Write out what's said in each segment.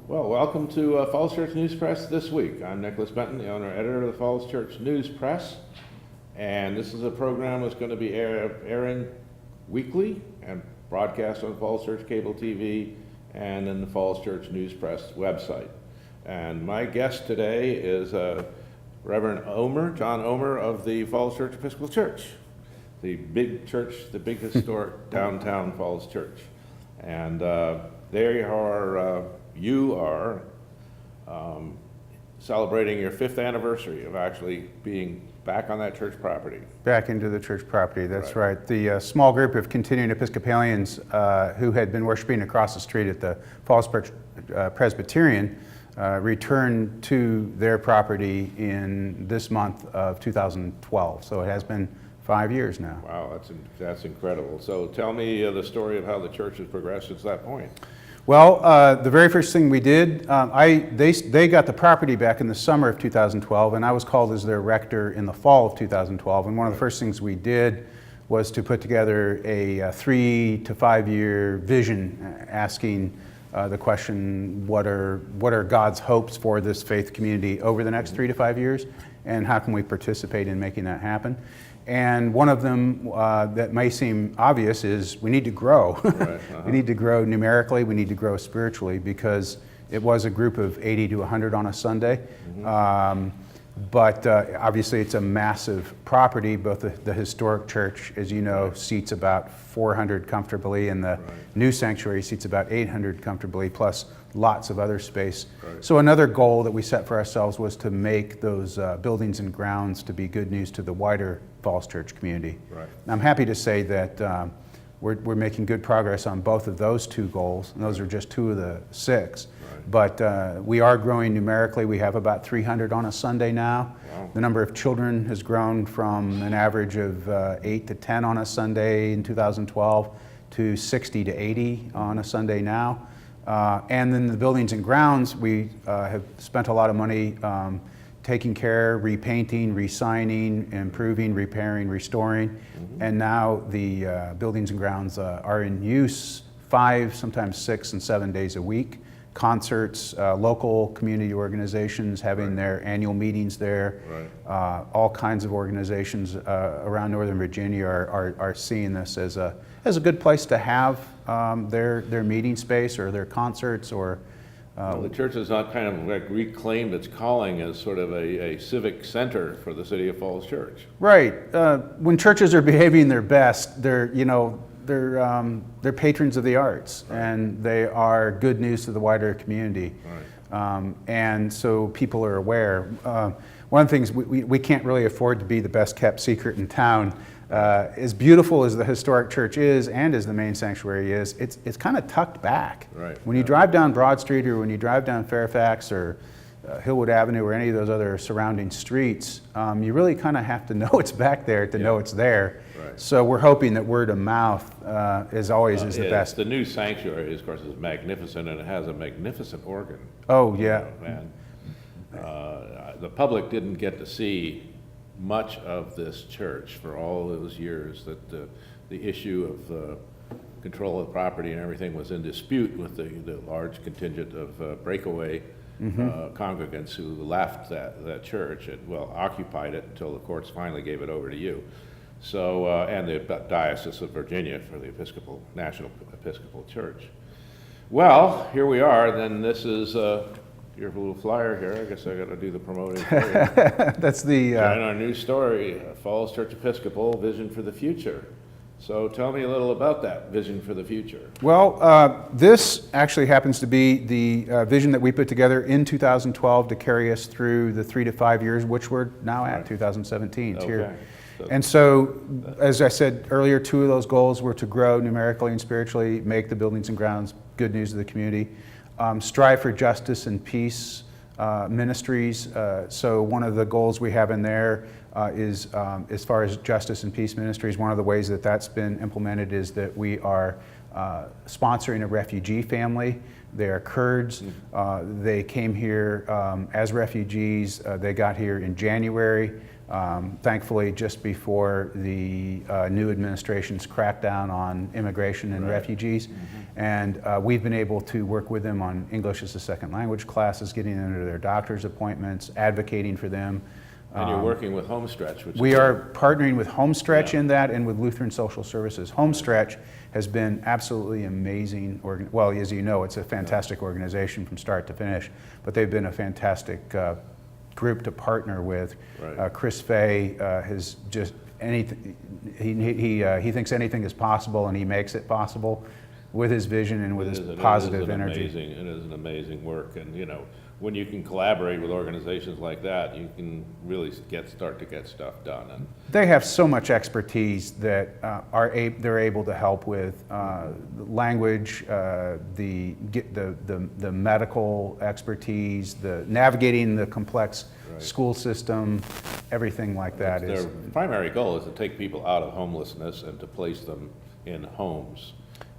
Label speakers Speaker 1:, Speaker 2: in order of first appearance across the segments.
Speaker 1: Well, welcome to Falls Church News Press this week. I'm Nicholas Benton, the owner-editor of the Falls Church News Press, and this is a program that's going to be airing weekly and broadcast on Falls Church Cable TV and in the Falls Church News Press website. And my guest today is Reverend Ohmer, John Ohmer of the Falls Church Episcopal Church, the big church, the big historic downtown Falls Church. And you are celebrating your 5th anniversary of actually being back on that church property.
Speaker 2: Back into the church property, that's right. The small group of continuing Episcopalians who had been worshiping across the street at the Falls Presbyterian returned to their property in this month of 2012. So it has been 5 years now.
Speaker 1: Wow, that's incredible. So tell me the story of how the church has progressed since that point.
Speaker 2: Well, the very first thing we did, they got the property back in the summer of 2012, and I was called as their rector in the fall of 2012. And one of the first things we did was to put together a 3 to 5 year vision, asking the question, what are God's hopes for this faith community over the next 3 to 5 years, and how can we participate in making that happen? And one of them that may seem obvious is we need to grow.
Speaker 1: Right,
Speaker 2: We need to grow numerically, we need to grow spiritually, because it was a group of 80 to 100 on a Sunday. But obviously it's a massive property. Both the historic church, as you know, seats about 400 comfortably, and the new sanctuary seats about 800 comfortably, plus lots of other space. So another goal that we set for ourselves was to make those buildings and grounds to be good news to the wider Falls Church community. I'm happy to say that we're making good progress on both of those 2 goals, and those are just 2 of the 6. But we are growing numerically. We have about 300 on a Sunday now.
Speaker 1: Wow.
Speaker 2: The number of children has grown from an average of 8 to 10 on a Sunday in 2012 to 60 to 80 on a Sunday now. And then the buildings and grounds, we have spent a lot of money taking care, repainting, re-signing, improving, repairing, restoring. And now the buildings and grounds are in use 5, sometimes 6 and 7 days a week. Concerts, local community organizations having their annual meetings there. All kinds of organizations around Northern Virginia are seeing this as a good place to have their meeting space or their concerts. Or
Speaker 1: well, the church has not kind of like reclaimed its calling as sort of a civic center for the city of Falls Church.
Speaker 2: Right. When churches are behaving their best, they're patrons of the arts, and they are good news to the wider community. And so people are aware. One of the things, we can't really afford to be the best kept secret in town. As beautiful as the historic church is, and as the main sanctuary is, it's kind of tucked back. When you drive down Broad Street, or when you drive down Fairfax or Hillwood Avenue or any of those other surrounding streets, you really kind of have to know it's back there to know it's there. So we're hoping that word of mouth, as always, is the best.
Speaker 1: The new sanctuary, of course, is magnificent, and it has a magnificent organ.
Speaker 2: Oh, yeah.
Speaker 1: And the public didn't get to see much of this church for all those years that the issue of control of property and everything was in dispute with the large contingent of breakaway congregants who left that church and, well, occupied it until the courts finally gave it over to you. So, and the Diocese of Virginia for the National Episcopal Church. Well, here we are. Then this is your little flyer here. I guess I got to do the promoting for you.
Speaker 2: That's the...
Speaker 1: And our new story, Falls Church Episcopal, Vision for the Future. So tell me a little about that vision for the future.
Speaker 2: Well, this actually happens to be the vision that we put together in 2012 to carry us through the 3 to 5 years, which we're now at, 2017. It's here. And so, as I said earlier, 2 of those goals were to grow numerically and spiritually, make the buildings and grounds good news to the community, strive for justice and peace ministries. So one of the goals we have in there is, as far as justice and peace ministries, one of the ways that that's been implemented is that we are sponsoring a refugee family. They are Kurds. They came here as refugees. They got here in January. Thankfully, just before the new administration's crackdown on immigration and refugees, and we've been able to work with them on English as a second language classes, getting them to their doctor's appointments, advocating for them.
Speaker 1: And you're working with Homestretch, which
Speaker 2: We are partnering with Homestretch in that, and with Lutheran Social Services. Homestretch has been absolutely amazing. Well, as you know, it's a fantastic organization from start to finish, but they've been a fantastic group to partner with.
Speaker 1: Right.
Speaker 2: Chris Fay has just anything. He thinks anything is possible, and he makes it possible with his vision and with his positive energy.
Speaker 1: It is an amazing work, and you know, when you can collaborate with organizations like that, you can really start to get stuff done. And
Speaker 2: they have so much expertise that they're able to help with language, the medical expertise, the navigating the complex school system, everything like that.
Speaker 1: Their primary goal is to take people out of homelessness and to place them in homes,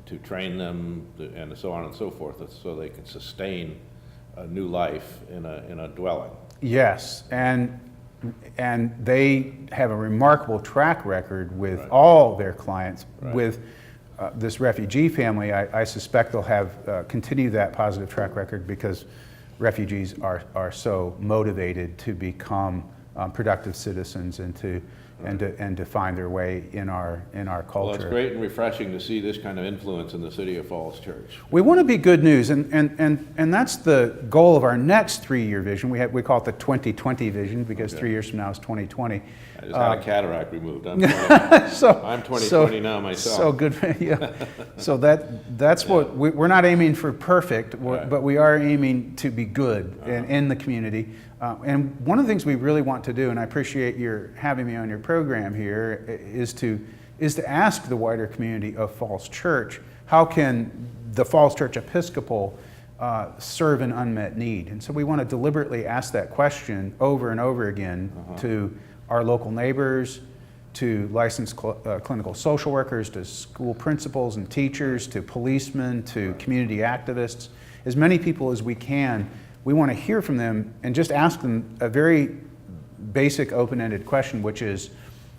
Speaker 1: to train them, and so on and so forth, so they can sustain a new life in a dwelling.
Speaker 2: Yes, and they have a remarkable track record with all their clients. With this refugee family, I suspect they'll have continue that positive track record because refugees are so motivated to become productive citizens and to find their way in our culture.
Speaker 1: Well, it's great and refreshing to see this kind of influence in the City of Falls Church.
Speaker 2: We want to be good news, and that's the goal of our next 3-year vision. We call it the 2020 vision because 3 years from now is 2020.
Speaker 1: I just had a cataract removed. I'm 2020 now myself.
Speaker 2: So good, yeah. So that's what we're not aiming for perfect, but we are aiming to be good in the community. And one of the things we really want to do, and I appreciate your having me on your program here, is to ask the wider community of Falls Church, how can the Falls Church Episcopal serve an unmet need? And so we want to deliberately ask that question over and over again to our local neighbors, to licensed clinical social workers, to school principals and teachers, to policemen, to community activists, as many people as we can. We want to hear from them and just ask them a very basic open-ended question, which is,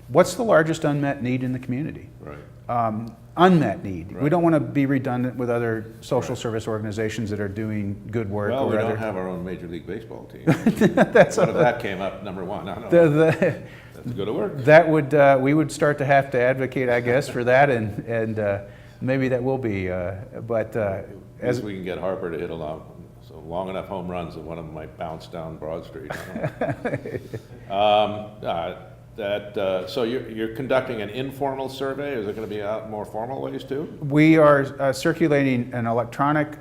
Speaker 2: what's the largest unmet need in the community?
Speaker 1: Right.
Speaker 2: Unmet need. Right. We don't want to be redundant with other social service organizations that are doing good work.
Speaker 1: Well, we don't have our own Major League Baseball team. What if that came up number one? I don't know. That's go to work.
Speaker 2: That would we would start to have to advocate, I guess, for that, and maybe that will be. But
Speaker 1: as we can get Harper to hit long enough home runs that one of them might bounce down Broad Street. So you're conducting an informal survey? Is it going to be out more formal ways too?
Speaker 2: We are circulating an electronic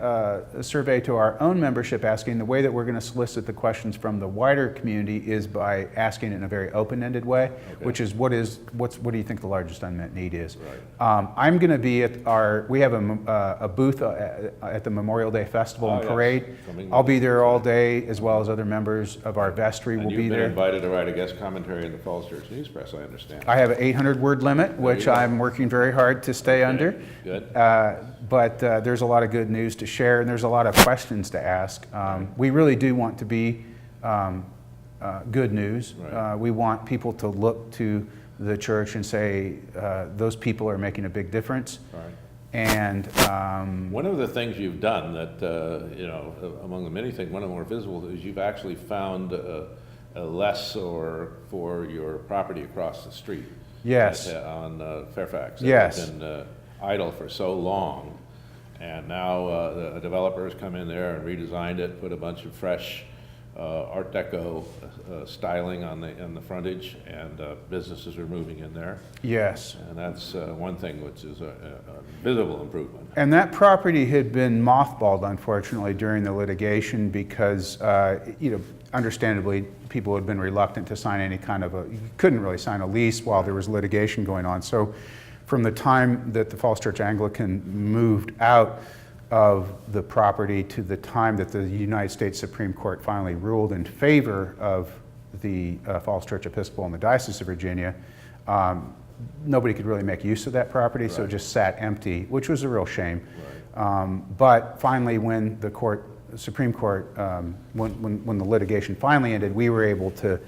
Speaker 2: survey to our own membership, asking. The way that we're going to solicit the questions from the wider community is by asking in a very open-ended way, which is what do you think the largest unmet need is? Right. I'm going to be at we have a booth at the Memorial Day Festival and Parade. Yes. I'll be there all day, as well as other members of our vestry will be there.
Speaker 1: You've been invited to write a guest commentary in the Falls Church News Press, I understand.
Speaker 2: I have an 800-word limit, which I'm working very hard to stay under.
Speaker 1: Good.
Speaker 2: But there's a lot of good news to share, and there's a lot of questions to ask. We really do want to be good news.
Speaker 1: Right.
Speaker 2: We want people to look to the church and say, those people are making a big difference.
Speaker 1: Right.
Speaker 2: And
Speaker 1: one of the things you've done that, among the many things, one of the more visible is you've actually found a lessor for your property across the street.
Speaker 2: Yes.
Speaker 1: On Fairfax.
Speaker 2: Yes.
Speaker 1: It's been idle for so long, and now the developers come in there and redesigned it, put a bunch of fresh Art Deco styling on the frontage, and businesses are moving in there.
Speaker 2: Yes.
Speaker 1: And that's one thing which is a visible improvement.
Speaker 2: And that property had been mothballed, unfortunately, during the litigation because, understandably, people had been reluctant to sign any kind of you couldn't really sign a lease while there was litigation going on. So from the time that the Falls Church Anglican moved out of the property to the time that the United States Supreme Court finally ruled in favor of the Falls Church Episcopal in the Diocese of Virginia, nobody could really make use of that property, so it just sat empty, which was a real shame. Right. But finally, when the Supreme Court, when the litigation finally ended, we were able to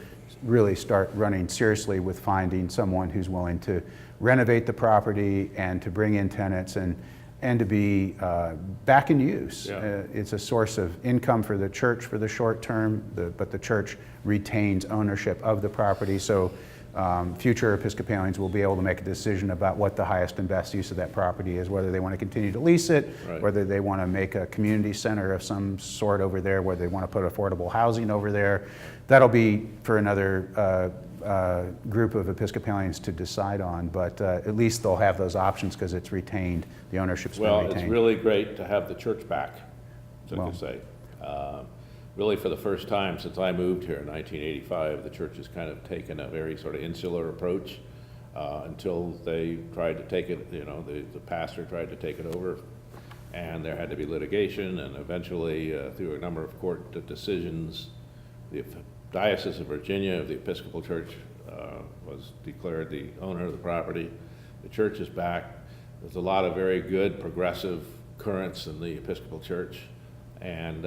Speaker 2: really start running seriously with finding someone who's willing to renovate the property and to bring in tenants and to be back in use.
Speaker 1: Yeah.
Speaker 2: It's a source of income for the church for the short term, but the church retains ownership of the property, so future Episcopalians will be able to make a decision about what the highest and best use of that property is, whether they want to continue to lease it,
Speaker 1: Right.
Speaker 2: whether they want to make a community center of some sort over there, whether they want to put affordable housing over there. That'll be for another group of Episcopalians to decide on, but at least they'll have those options because it's retained, the ownership's been
Speaker 1: Well,
Speaker 2: retained.
Speaker 1: it's really great to have the church back, so
Speaker 2: Well.
Speaker 1: to say. Really, for the first time since I moved here in 1985, the church has kind of taken a very sort of insular approach until they tried to take it, the pastor tried to take it over, and there had to be litigation, and eventually, through a number of court decisions, the Diocese of Virginia of the Episcopal Church was declared the owner of the property. The church is back. There's a lot of very good progressive currents in the Episcopal Church, and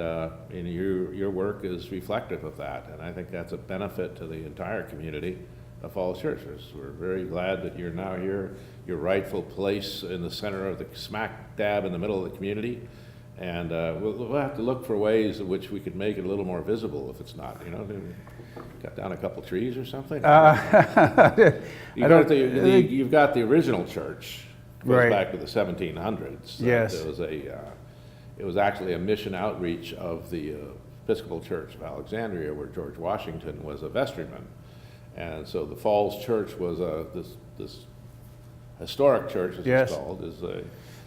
Speaker 1: your work is reflective of that, and I think that's a benefit to the entire community of Falls Church. We're very glad that you're now here, your rightful place in the center of the smack dab in the middle of the community, and we'll have to look for ways in which we could make it a little more visible if it's not, cut down a couple trees or something. You've got the original church, goes
Speaker 2: Right.
Speaker 1: back to the 1700s.
Speaker 2: Yes.
Speaker 1: It was actually a mission outreach of the Episcopal Church of Alexandria, where George Washington was a vestryman. And so the Falls Church was this historic church, as
Speaker 2: Yes.
Speaker 1: it's called,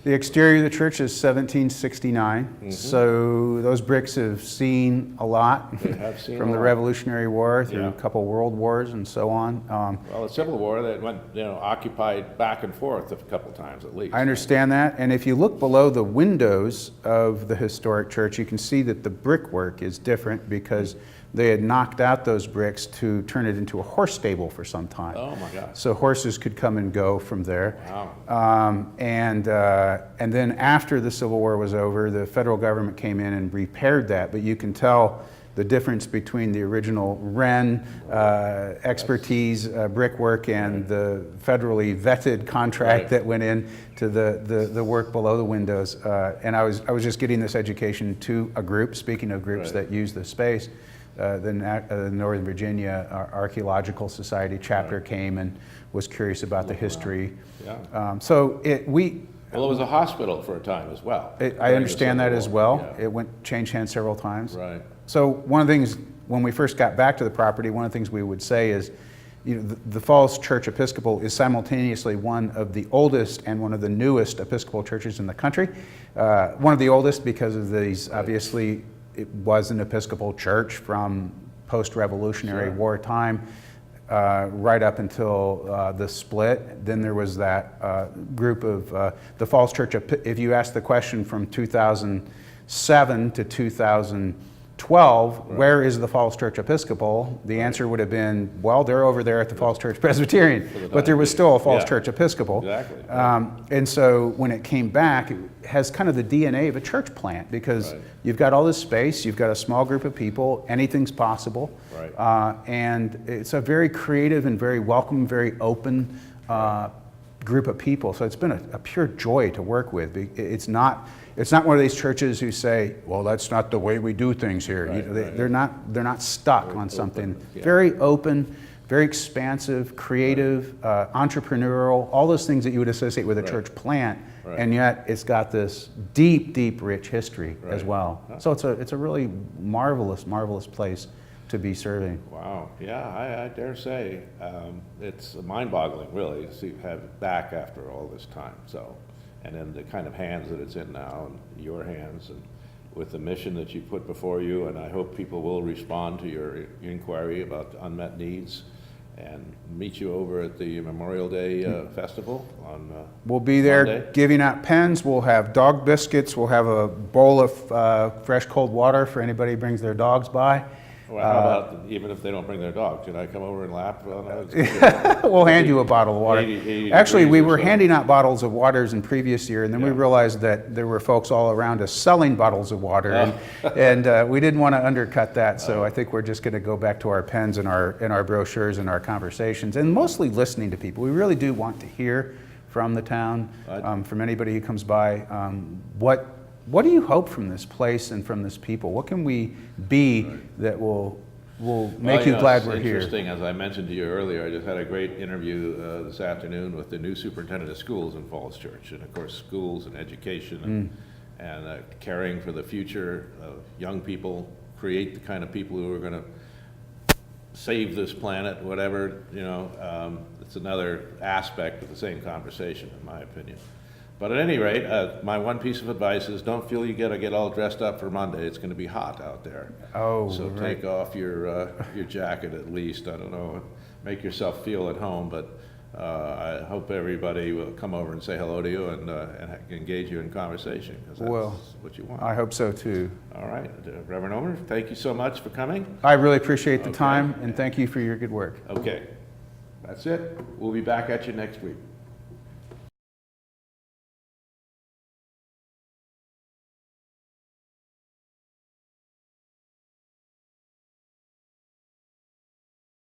Speaker 2: The exterior of the church is 1769, so those bricks have seen a lot
Speaker 1: They have seen
Speaker 2: from
Speaker 1: a
Speaker 2: the
Speaker 1: lot.
Speaker 2: Revolutionary War through
Speaker 1: Yeah.
Speaker 2: a couple world wars and so on.
Speaker 1: well, the Civil War that went, occupied back and forth a couple times at least.
Speaker 2: I understand that, and if you look below the windows of the historic church, you can see that the brickwork is different because they had knocked out those bricks to turn it into a horse stable for some time.
Speaker 1: Oh my gosh.
Speaker 2: So horses could come and go from there.
Speaker 1: Wow.
Speaker 2: And then after the Civil War was over, the federal government came in and repaired that, but you can tell the difference between the original Wren expertise brickwork and the federally vetted contract
Speaker 1: Right.
Speaker 2: that went in to the work below the windows. And I was just getting this education to a group, speaking of groups
Speaker 1: Right.
Speaker 2: that use the space. The Northern Virginia Archaeological Society chapter came and was curious about the history.
Speaker 1: Yeah.
Speaker 2: Well,
Speaker 1: Well, it was a hospital for a time as well.
Speaker 2: I
Speaker 1: during the
Speaker 2: understand
Speaker 1: Civil
Speaker 2: that as
Speaker 1: War.
Speaker 2: well.
Speaker 1: Yeah.
Speaker 2: It changed hands several times.
Speaker 1: Right.
Speaker 2: So one of the things, when we first got back to the property, one of the things we would say is, the Falls Church Episcopal is simultaneously one of the oldest and one of the newest Episcopal churches in the country. One of the oldest because of these, obviously, it was an Episcopal church from post-Revolutionary
Speaker 1: Sure.
Speaker 2: War time. Right up until the split. Then there was that group of the Falls Church. If you ask the question from 2007 to 2012,
Speaker 1: Right.
Speaker 2: where is the Falls Church Episcopal? The answer would have been, well, they're over there at the Falls Church Presbyterian.
Speaker 1: For the
Speaker 2: But there was
Speaker 1: time
Speaker 2: still a
Speaker 1: being.
Speaker 2: Falls
Speaker 1: Yeah.
Speaker 2: Church Episcopal.
Speaker 1: Exactly.
Speaker 2: And so when it came back, it has kind of the DNA of a church plant because
Speaker 1: Right.
Speaker 2: you've got all this space, you've got a small group of people, anything's possible.
Speaker 1: Right.
Speaker 2: And it's a very creative and very welcome, very open group of people. So it's been a pure joy to work with. It's not one of these churches who say, well, that's not the way we do things here.
Speaker 1: Right, right.
Speaker 2: They're not stuck
Speaker 1: Very
Speaker 2: on something.
Speaker 1: open, yeah.
Speaker 2: Very open, very expansive, creative, entrepreneurial, all those things that you would associate with a
Speaker 1: Right.
Speaker 2: church plant.
Speaker 1: Right.
Speaker 2: And yet it's got this deep, deep, rich history as
Speaker 1: Right.
Speaker 2: well. So it's a really marvelous, marvelous place to be serving.
Speaker 1: Wow. Yeah, I dare say it's mind-boggling, really, to see have it back after all this time. So, and in the kind of hands that it's in now, and your hands, and with the mission that you put before you, and I hope people will respond to your inquiry about unmet needs and meet you over at the Memorial Day Festival on
Speaker 2: We'll be there
Speaker 1: Monday.
Speaker 2: giving out pens. We'll have dog biscuits. We'll have a bowl of fresh cold water for anybody who brings their dogs by.
Speaker 1: Well, how about, even if they don't bring their dog, should I come over and lap? Well, no, it's-
Speaker 2: We'll hand you a bottle of water.
Speaker 1: 80
Speaker 2: Actually, we
Speaker 1: degrees or
Speaker 2: were
Speaker 1: so.
Speaker 2: handing out bottles of waters in previous year, and then we
Speaker 1: Yeah.
Speaker 2: realized that there were folks all around us selling bottles of water, and we didn't want to undercut that, so I think we're just going to go back to our pens and our brochures and our conversations, and mostly listening to people. We really do want to hear from the town, from anybody who comes by. What do you hope from this place and from this people? What can we be that will make you glad we're here?
Speaker 1: Interesting, as I mentioned to you earlier, I just had a great interview this afternoon with the new superintendent of schools in Falls Church. And of course, schools and education and caring for the future of young people, create the kind of people who are going to save this planet, whatever, it's another aspect of the same conversation, in my opinion. But at any rate, my one piece of advice is don't feel you got to get all dressed up for Monday. It's going to be hot out there.
Speaker 2: Oh,
Speaker 1: so
Speaker 2: right.
Speaker 1: take off your jacket at least. I don't know, make yourself feel at home. But I hope everybody will come over and say hello to you and engage you in conversation, because that's what you want.
Speaker 2: I hope so too.
Speaker 1: All right, Reverend Ohmer, thank you so much for coming.
Speaker 2: I really appreciate the
Speaker 1: Okay.
Speaker 2: time, and thank you for your good work.
Speaker 1: Okay, that's it. We'll be back at you next week.